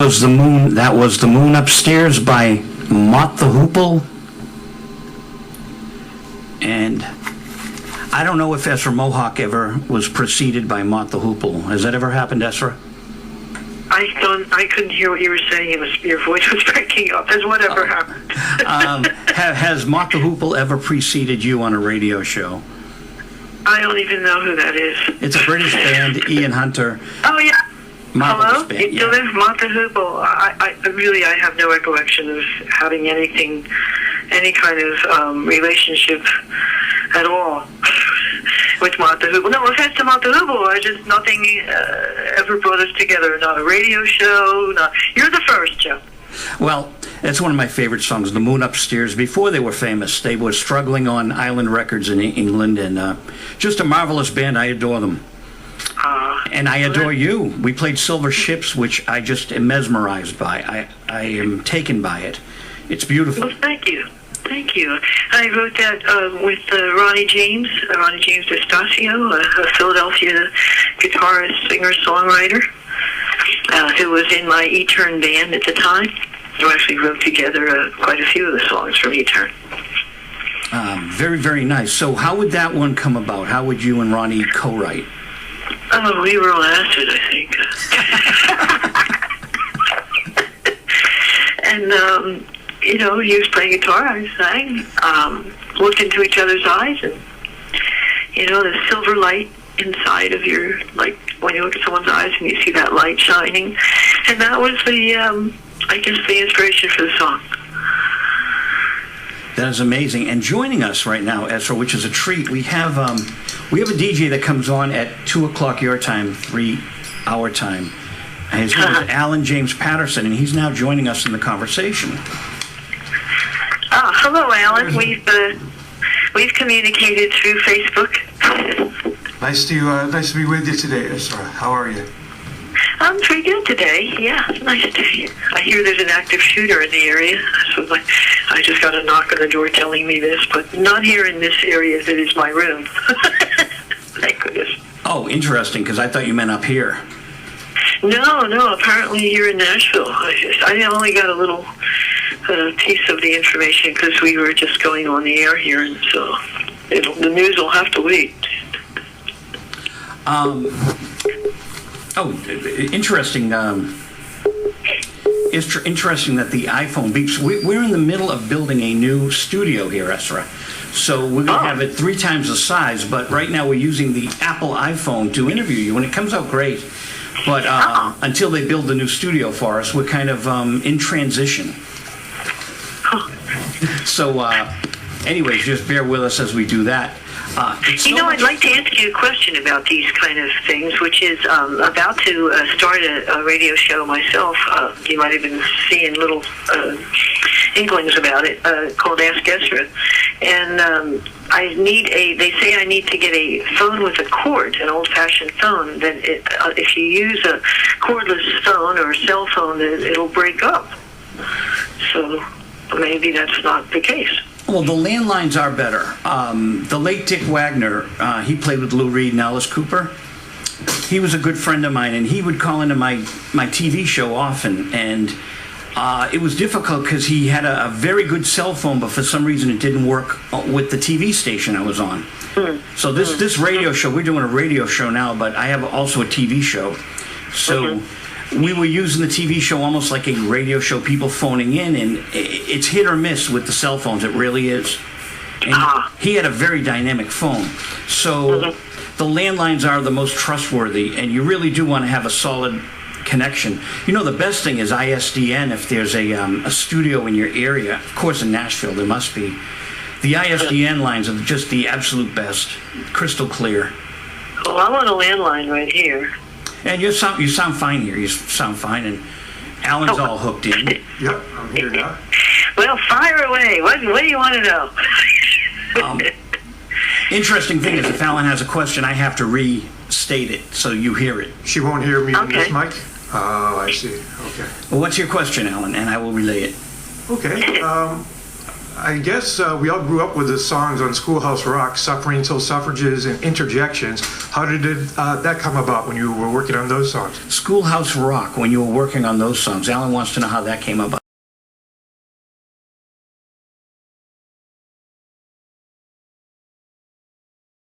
That was the Moon Upstairs by Mott the Hoople. And I don't know if Essra Mohawk ever was preceded by Mott the Hoople. Has that ever happened, Essra? I couldn't hear what you were saying. Your voice was breaking up. Has whatever happened? Has Mott the Hoople ever preceded you on a radio show? I don't even know who that is. It's a British band, Ian Hunter. Oh, yeah. Marvelous Hello? band, You live Mott the Hoople. I have no recollection of having any kind of relationship at all with Mott the Hoople. No offense to Mott the Hoople. Nothing ever brought us together. Not a radio show. You're the first, Joe. Well, it's one of my favorite songs, The Moon Upstairs. Before they were famous, they were struggling on Island Records in England, and just a marvelous band. I adore them. And I adore you. We played Silver Ships, which I just am mesmerized by. I am taken by it. It's beautiful. Well, thank you. Thank you. I wrote that with Ronnie James Estacio, a Philadelphia guitarist, singer, songwriter, who was in my E-Turn band at the time. We actually wrote together quite a few of the songs from E-Turn. Very, very nice. So how would that one come about? How would you and Ronnie co-write? Oh, we were on acid, I think. And, he was playing guitar, I sang, looked into each other's eyes, and, the silver light inside of your, like, when you look at someone's eyes and you see that light shining. And that was the inspiration for the song. That is amazing. And joining us right now, Essra, which is a treat, we have a DJ that comes on at 2 o'clock your time, 3 our time. And his name is Alan James Patterson, and he's now joining us in the conversation. Hello, Alan. We've communicated through Facebook. Nice to be with you today, Essra. How are you? I'm pretty good today. Yeah, nice day. I hear there's an active shooter in the area. So I just got a knock on the door telling me this, but not here in this area that is my room. Thank goodness. Oh, interesting, because I thought you meant up here. No, apparently here in Nashville. I only got a little piece of the information because we were just going on the air here, and so the news will have to wait. Interesting. It's interesting that the iPhone beeps. We're in the middle of building a new studio here, Essra. So we're going to have it 3 times the size, but right now we're using the Apple iPhone to interview you, and it comes out great. But until they build the new studio for us, we're kind of in transition. So anyways, just bear with us as we do that. I'd like to ask you a question about these kind of things, which is about to start a radio show myself. You might have been seeing little inklings about it, called Ask Essra. And they say I need to get a phone with a cord, an old-fashioned phone. Then if you use a cordless phone or a cell phone, it'll break up. So maybe that's not the case. Well, the landlines are better. The late Dick Wagner, he played with Lou Reed and Alice Cooper. He was a good friend of mine, and he would call into my TV show often. And it was difficult because he had a very good cell phone, but for some reason it didn't work with the TV station I was on. So this radio show, we're doing a radio show now, but I have also a TV show. So we were using the TV show almost like a radio show, people phoning in, and it's hit or miss with the cell phones. It really is. And he had a very dynamic phone. So the landlines are the most trustworthy, and you really do want to have a solid connection. The best thing is ISDN. If there's a studio in your area, of course in Nashville there must be. The ISDN lines are just the absolute best, crystal clear. Well, I'm on a landline right here. And you sound fine here. You sound fine, and Alan's all hooked in. Yep, I'm here now. Well, fire away. What do you want to know? Interesting thing is, if Alan has a question, I have to restate it so you hear it. She won't hear me on this mic? Oh, I see. Okay. Well, what's your question, Alan? And I will relay it. Okay. I guess we all grew up with the songs on Schoolhouse Rock, Suffering Till Suffrages and Interjections. How did that come about when you were working on those songs? Schoolhouse Rock, when you were working on those songs. Alan wants to know how that came about.